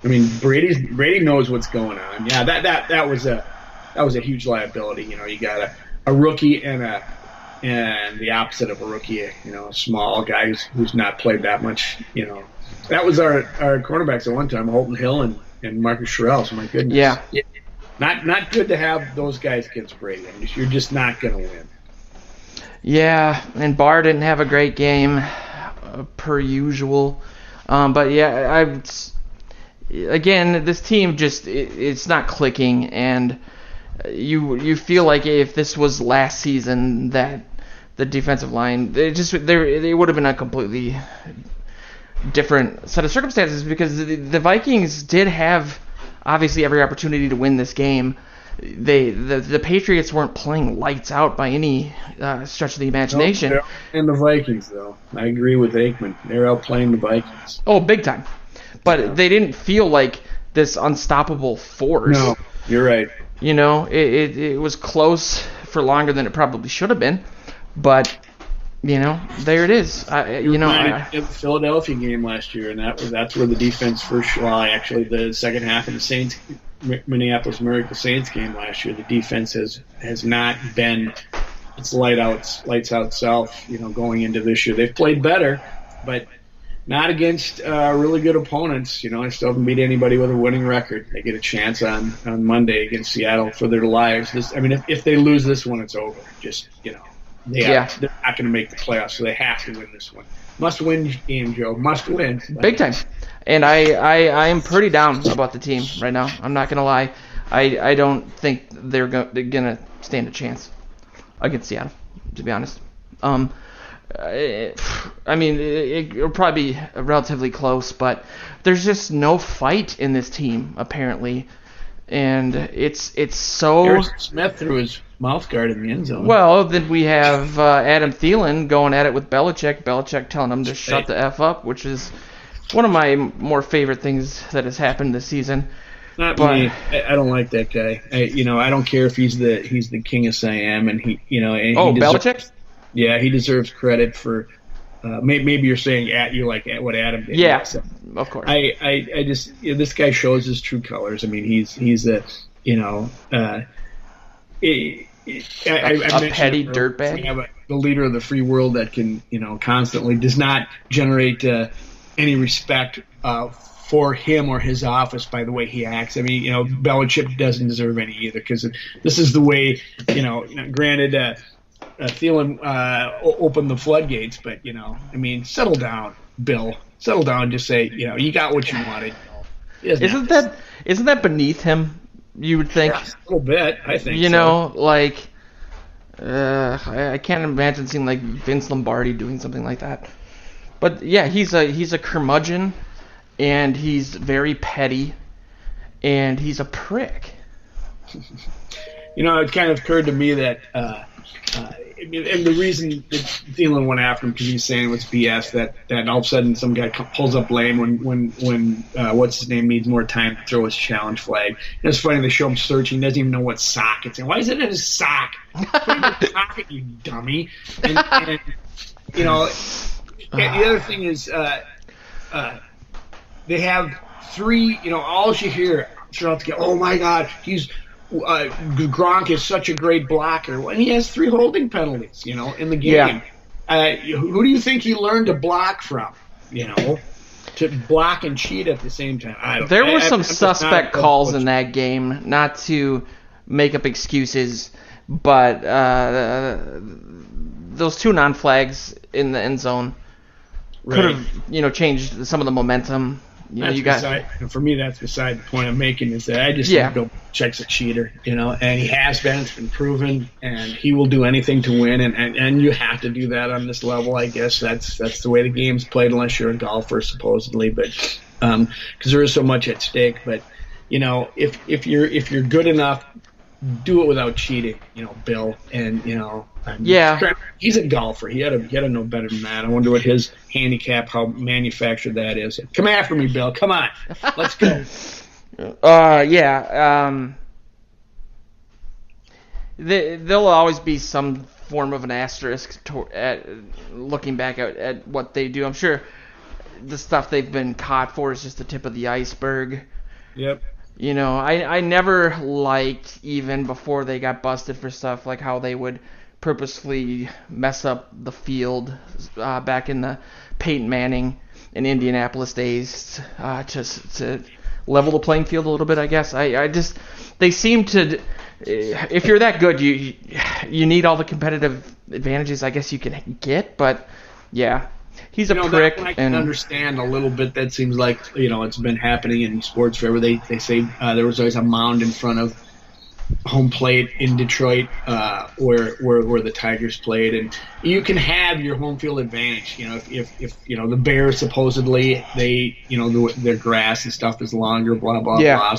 I mean, Brady knows what's going on. Yeah, that was a huge liability. You got a rookie and the opposite of a rookie, a small guy who's not played that much. That was our cornerbacks at one time, Holton Hill and Marcus Sherrills. My goodness. Yeah. Not good to have those guys against Brady. I mean, you're just not going to win. Yeah, and Barr didn't have a great game, per usual. But yeah, again, this team it's not clicking, and you feel like if this was last season, that the defensive line, it would have been a completely different set of circumstances, because the Vikings did have obviously every opportunity to win this game. The Patriots weren't playing lights out by any stretch of the imagination. Nope, and the Vikings, though, I agree with Aikman. They're outplaying the Vikings. Oh, big time. But they didn't feel like this unstoppable force. No, you're right. It was close for longer than it probably should have been, but there it is. The Philadelphia game last year, and that's where the defense actually the second half of the Minneapolis Miracle Saints game last year, the defense has not been its lights out self. Going into this year, they've played better, but not against really good opponents. I still haven't beat anybody with a winning record. They get a chance on Monday against Seattle for their lives. If they lose this one, it's over. They're not going to make the playoffs, so they have to win this one. Must win game, Joe. Must win. Big time. And I am pretty down about the team right now. I'm not going to lie. I don't think they're going to stand a chance against Seattle, to be honest. It'll probably be relatively close, but there's just no fight in this team, apparently. And it's so... Harrison Smith threw his mouth guard in the end zone. Well, then we have Adam Thielen going at it with Belichick. Belichick telling him to shut the F up, which is one of my more favorite things that has happened this season. Not me. I don't like that guy. I don't care if he's the king of Siam, and he. Belichick? Yeah, he deserves credit for. Maybe you're saying at what Adam did. Yeah, of course. I just this guy shows his true colors. I mean, he's a a petty dirtbag. We have the leader of the free world that can constantly does not generate any respect for him or his office by the way he acts. I mean, Belichick doesn't deserve any either, because this is the way. Granted. Thielen opened the floodgates, but settle down, Bill. Settle down. Just say, you got what you wanted. Isn't that beneath him? You would think. Yeah, a little bit, I think. I can't imagine seeing like Vince Lombardi doing something like that. But yeah, he's a curmudgeon, and he's very petty, and he's a prick. It kind of occurred to me that. And the reason that Thielen went after him, because he's saying it was BS, that all of a sudden some guy pulls up lane when what's his name needs more time to throw his challenge flag. And it's funny, they show him searching, doesn't even know what sock it's in. Why is it in his sock? Put it in your pocket, you dummy. And the other thing is they have three, all you hear throughout the game, oh my God, Gronk is such a great blocker, and he has 3 holding penalties, in the game. Yeah. Who do you think he learned to block from? To block and cheat at the same time. There were some suspect calls in that game, not to make up excuses, but those 2 non-flags in the end zone could have, changed some of the momentum. For me, that's beside the point I'm making, is that I just think Belichick's a cheater, and he has been. It's been proven, and he will do anything to win, and you have to do that on this level. I guess that's the way the game's played, unless you're a golfer, supposedly, but because there is so much at stake. But if you're good enough, do it without cheating, Bill, and Yeah. He's a golfer. He had to know better than that. I wonder what his handicap, how manufactured that is. Come after me, Bill. Come on. Let's go. Yeah. There'll always be some form of an asterisk at looking back at what they do. I'm sure the stuff they've been caught for is just the tip of the iceberg. Yep. You know, I never liked, even before they got busted for stuff, like how they would purposefully mess up the field back in the Peyton Manning and Indianapolis days to level the playing field a little bit, I guess. They seem to, if you're that good, you need all the competitive advantages I guess you can get, but yeah. He's a prick. I can understand a little bit. That seems like, it's been happening in sports forever. They say there was always a mound in front of home plate in Detroit where the Tigers played, and you can have your home field advantage. If the Bears supposedly their grass and stuff is longer, blah blah blah.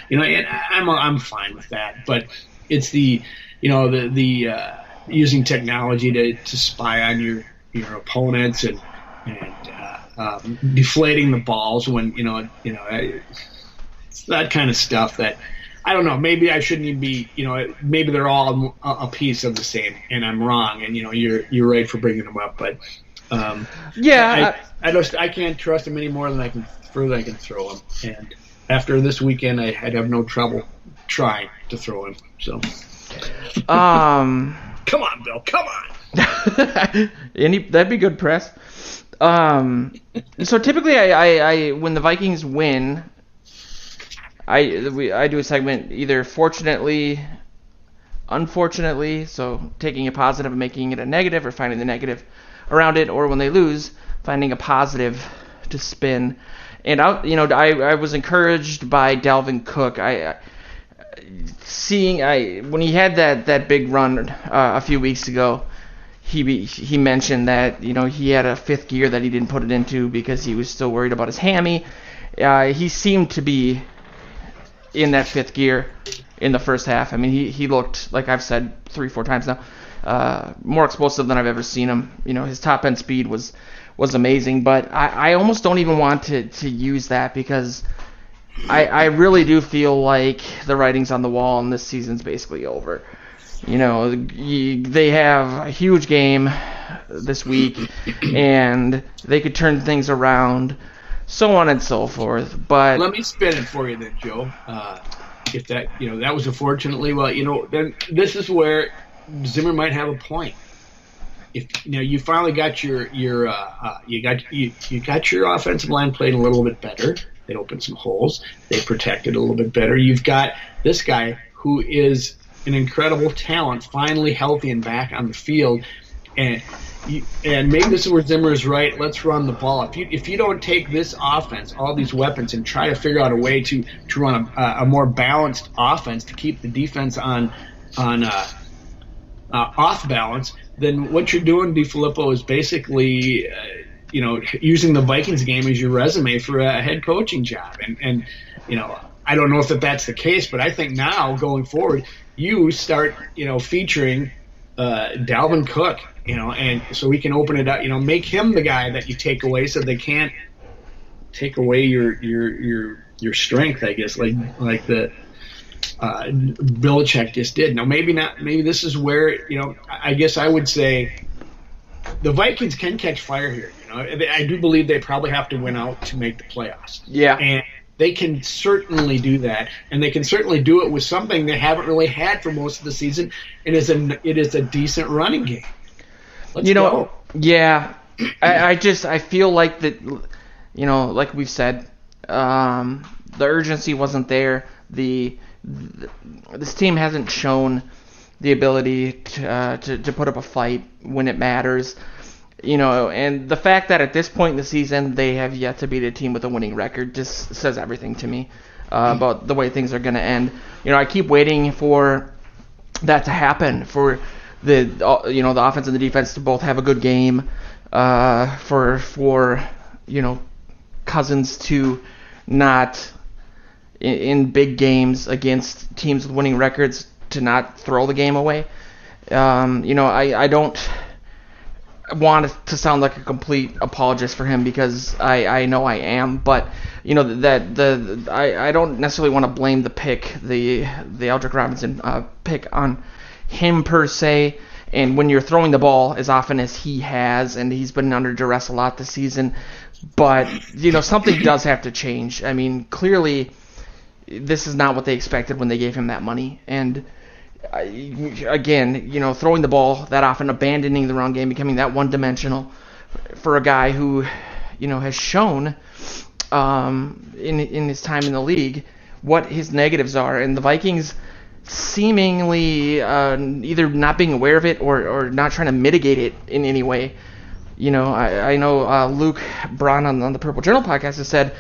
And I'm fine with that, but it's the using technology to spy on your opponents and deflating the balls when it's that kind of stuff that I don't know. Maybe I shouldn't even be. Maybe they're all a piece of the same, and I'm wrong. And you're right for bringing them up, but I can't trust them any more than I can throw them. And after this weekend, I'd have no trouble trying to throw him. So, come on, Bill, come on. That'd be good press. So typically, I when the Vikings win, I do a segment either fortunately, unfortunately, so taking a positive and making it a negative, or finding the negative around it, or when they lose, finding a positive to spin. And I was encouraged by Dalvin Cook. When he had that big run a few weeks ago. He mentioned that he had a fifth gear that he didn't put it into because he was still worried about his hammy. He seemed to be in that fifth gear in the first half. I mean, he looked, like I've said 3-4 times now, more explosive than I've ever seen him. His top end speed was amazing, but I almost don't even want to use that because I really do feel like the writing's on the wall and this season's basically over. They have a huge game this week, and they could turn things around, so on and so forth. But let me spin it for you then, Joe. If that that was unfortunately, then this is where Zimmer might have a point. If you finally got your offensive line played a little bit better, they opened some holes, they protected a little bit better. You've got this guy who is an incredible talent, finally healthy and back on the field, and maybe this is where Zimmer is right. Let's run the ball. If you don't take this offense, all these weapons, and try to figure out a way to run a more balanced offense to keep the defense on off balance, then what you're doing, DeFilippo, is basically using the Vikings game as your resume for a head coaching job, and I don't know if that's the case, but I think now going forward, you start, featuring Dalvin Cook, and so we can open it up, make him the guy that you take away, so they can't take away your strength, I guess, like the Belichick just did. Now, maybe not. Maybe this is where I guess I would say the Vikings can catch fire here. I do believe they probably have to win out to make the playoffs. Yeah, and they can certainly do that, and they can certainly do it with something they haven't really had for most of the season. It is a decent running game. Let's go. Yeah, I feel like that. Like we've said, the urgency wasn't there. This team hasn't shown the ability to put up a fight when it matters. And the fact that at this point in the season they have yet to beat a team with a winning record just says everything to me about the way things are going to end. I keep waiting for that to happen, for the offense and the defense to both have a good game, for Cousins to not in big games against teams with winning records to not throw the game away. I don't want to sound like a complete apologist for him because I know I am, but I don't necessarily want to blame the pick, the Aldrick Robinson pick on him per se. And when you're throwing the ball as often as he has, and he's been under duress a lot this season, but something does have to change. I mean, clearly this is not what they expected when they gave him that money, and again, throwing the ball that often, abandoning the run game, becoming that one-dimensional for a guy who, has shown in his time in the league what his negatives are. And the Vikings seemingly either not being aware of it or not trying to mitigate it in any way. I know Luke Braun on the Purple Journal podcast has said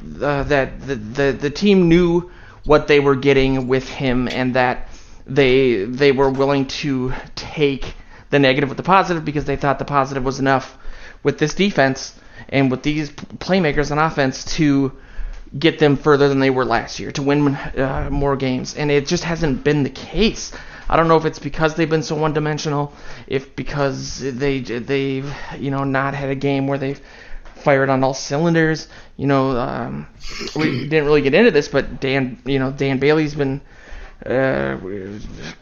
that the team knew what they were getting with him, and that they were willing to take the negative with the positive because they thought the positive was enough with this defense and with these playmakers on offense to get them further than they were last year, to win more games. And it just hasn't been the case. I don't know if it's because they've been so one-dimensional, if because they've not had a game where they've fired on all cylinders. We didn't really get into this, but Dan Bailey's been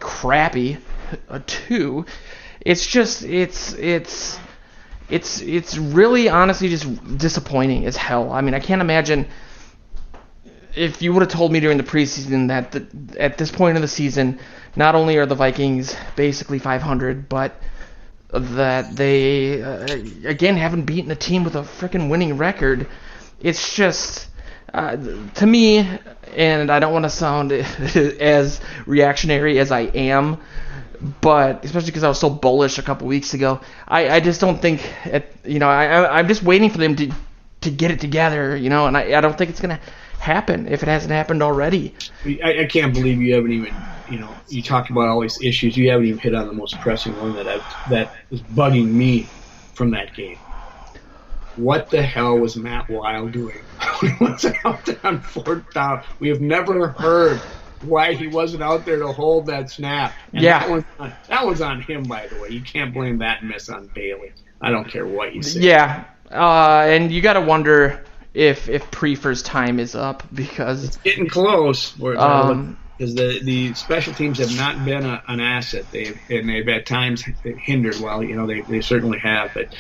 crappy too. It's really honestly just disappointing as hell. I mean, I can't imagine if you would have told me during the preseason that at this point of the season, not only are the Vikings basically 500, but that they again haven't beaten a team with a freaking winning record. It's just to me, and I don't want to sound as reactionary as I am, but especially because I was so bullish a couple weeks ago, I just don't think I'm just waiting for them to get it together, and I don't think it's gonna happen if it hasn't happened already. I can't believe you haven't even, you talk about all these issues, you haven't even hit on the most pressing one that is bugging me from that game. What the hell was Matt Weil doing when he was out there on fourth down? We have never heard why he wasn't out there to hold that snap. And yeah. That was on him, by the way. You can't blame that miss on Bailey. I don't care what you say. Yeah, and you got to wonder if Prefer's time is up, because it's getting close. Because the special teams have not been an asset. They've at times hindered. Well, they certainly have. But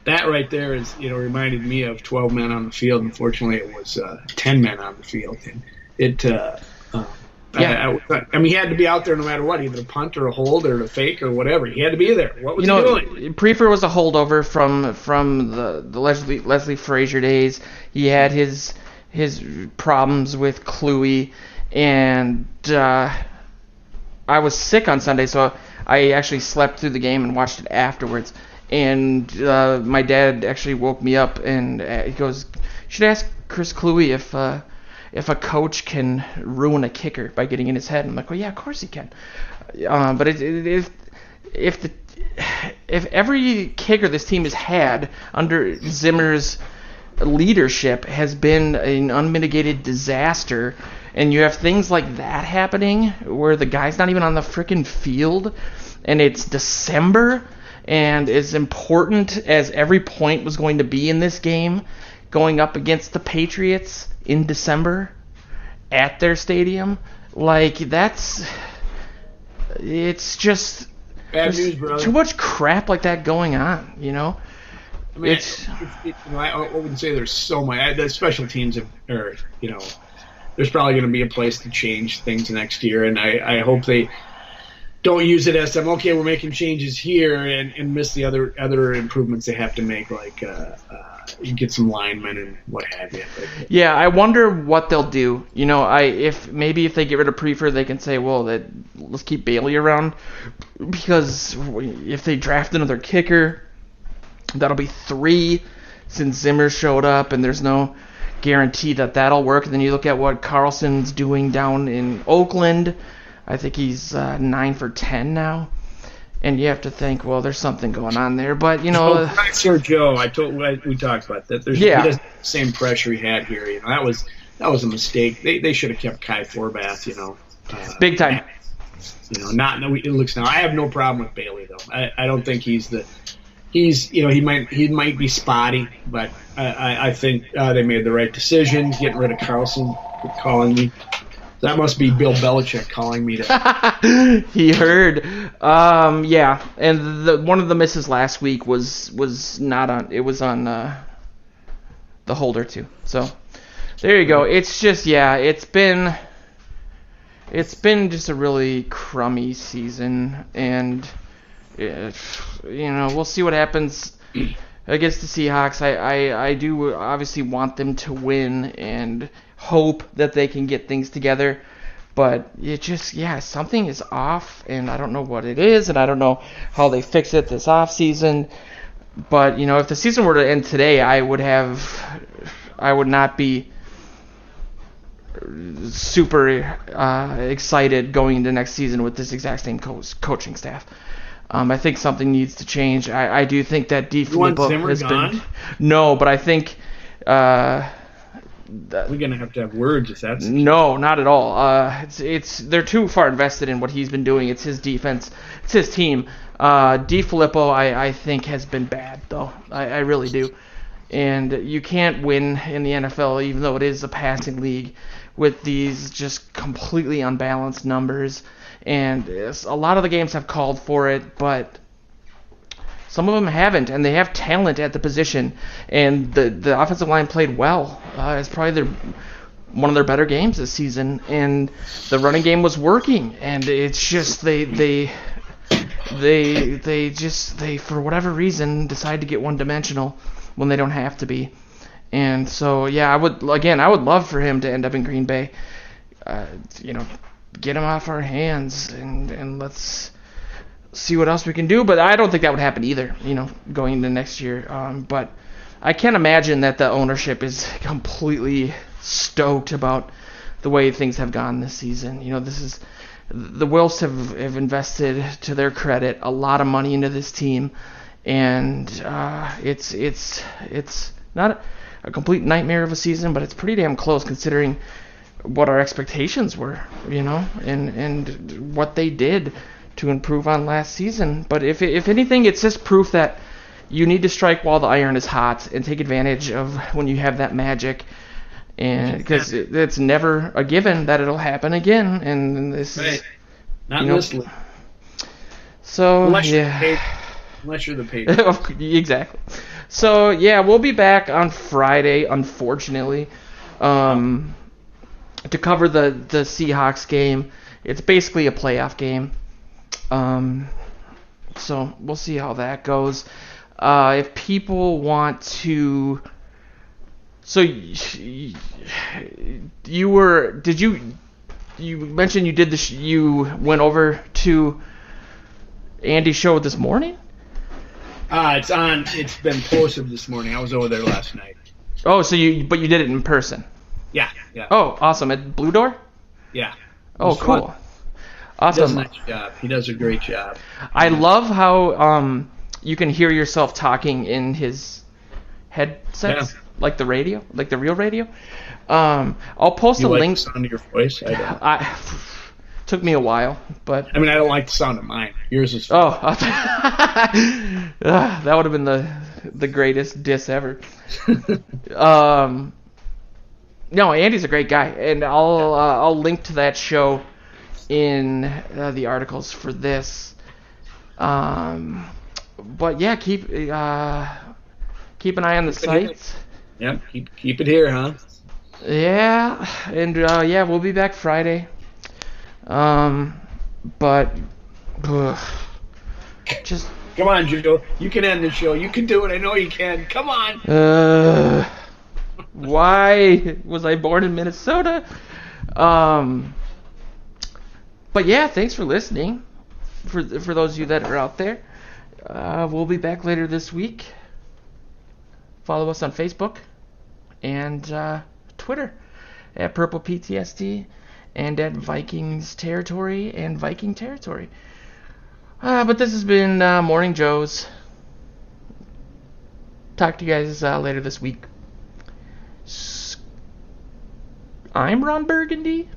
that right there is reminded me of 12 men on the field. Unfortunately, it was 10 men on the field, and it. Yeah. I mean, he had to be out there no matter what, either a punt or a hold or a fake or whatever. He had to be there. What was he doing? Prefer was a holdover from the Leslie Frazier days. He had his problems with Kluwe, and I was sick on Sunday, so I actually slept through the game and watched it afterwards. And my dad actually woke me up, and he goes, "You should ask Chris Kluwe if a coach can ruin a kicker by getting in his head." I'm like, well, yeah, of course he can. But if every kicker this team has had under Zimmer's leadership has been an unmitigated disaster, and you have things like that happening where the guy's not even on the freaking field, and it's December, and as important as every point was going to be in this game, going up against the Patriots in December at their stadium, it's just bad news, brother. Too much crap like that going on, I mean, I wouldn't say there's so much. The special teams there's probably going to be a place to change things next year, and I hope they don't use it as we're making changes here and miss the other improvements they have to make, like you get some linemen and what have you. Yeah, I wonder what they'll do. If they get rid of Prefer, they can say, well, let's keep Bailey around, because if they draft another kicker, that'll be 3 since Zimmer showed up, and there's no guarantee that'll work. And then you look at what Carlson's doing down in Oakland. I think he's 9 for 10 now. And you have to think, well, there's something going on there. But, Sir Joe, we talked about that. He doesn't have the same pressure he had here. That was a mistake. They should have kept Kai Forbath, Big time. not in the way it looks now. I have no problem with Bailey though. I don't think he might be spotty, but I think they made the right decision getting rid of Carlson, calling me. That must be Bill Belichick calling me to. He heard. Yeah, and one of the misses last week was not on. It was on the holder too. So there you go. It's just it's been just a really crummy season, and we'll see what happens against the Seahawks. I do obviously want them to win and hope that they can get things together, but it just something is off, and I don't know what it is, and I don't know how they fix it this off season. But if the season were to end today, I would not be super excited going into next season with this exact same coaching staff. I think something needs to change. I do think that DeFilippo has been. No, but I think. We're gonna have to have words if that's. No, not at all. They're too far invested in what he's been doing. It's his defense. It's his team. DeFilippo, I think, has been bad though. I really do. And you can't win in the NFL, even though it is a passing league, with these just completely unbalanced numbers. And a lot of the games have called for it, but some of them haven't, and they have talent at the position. And the offensive line played well. It's probably one of their better games this season, and the running game was working. And it's just they for whatever reason decide to get one-dimensional when they don't have to be. And so I would love for him to end up in Green Bay. Get him off our hands and let's see what else we can do. But I don't think that would happen either, going into next year. But I can't imagine that the ownership is completely stoked about the way things have gone this season. The Wilfs have invested, to their credit, a lot of money into this team, and it's not a complete nightmare of a season, but it's pretty damn close considering what our expectations were, and what they did to improve on last season. But if anything, it's just proof that you need to strike while the iron is hot and take advantage of when you have that magic, and because it's never a given that it'll happen again. And this is not this league. So unless you're the Patriots. Exactly. So we'll be back on Friday, unfortunately, to cover the Seahawks game. It's basically a playoff game. So we'll see how that goes. If people want to, you mentioned you did you went over to Andy's show this morning? It's been posted this morning. I was over there last night. Oh, but you did it in person? Yeah. Oh, awesome. At Blue Door? Yeah. Oh, cool. Fun. Awesome. He does a nice job. He does a great job. I love how you can hear yourself talking in his headsets, like the radio, like the real radio. I'll post a link. The sound of your voice? I don't. Took me a while, but I don't like the sound of mine. Yours is. Oh, that would have been the greatest diss ever. No, Andy's a great guy, and I'll link to that show in the articles for this. But keep an eye on the site. Yeah, keep it here, huh? Yeah, and we'll be back Friday. But just come on, Joe. You can end the show. You can do it. I know you can. Come on. Why was I born in Minnesota? But thanks for listening. For those of you that are out there, we'll be back later this week. Follow us on Facebook and Twitter at Purple PTSD and at Vikings Territory and Viking Territory. But this has been Morning Joe's. Talk to you guys later this week. I'm Ron Burgundy.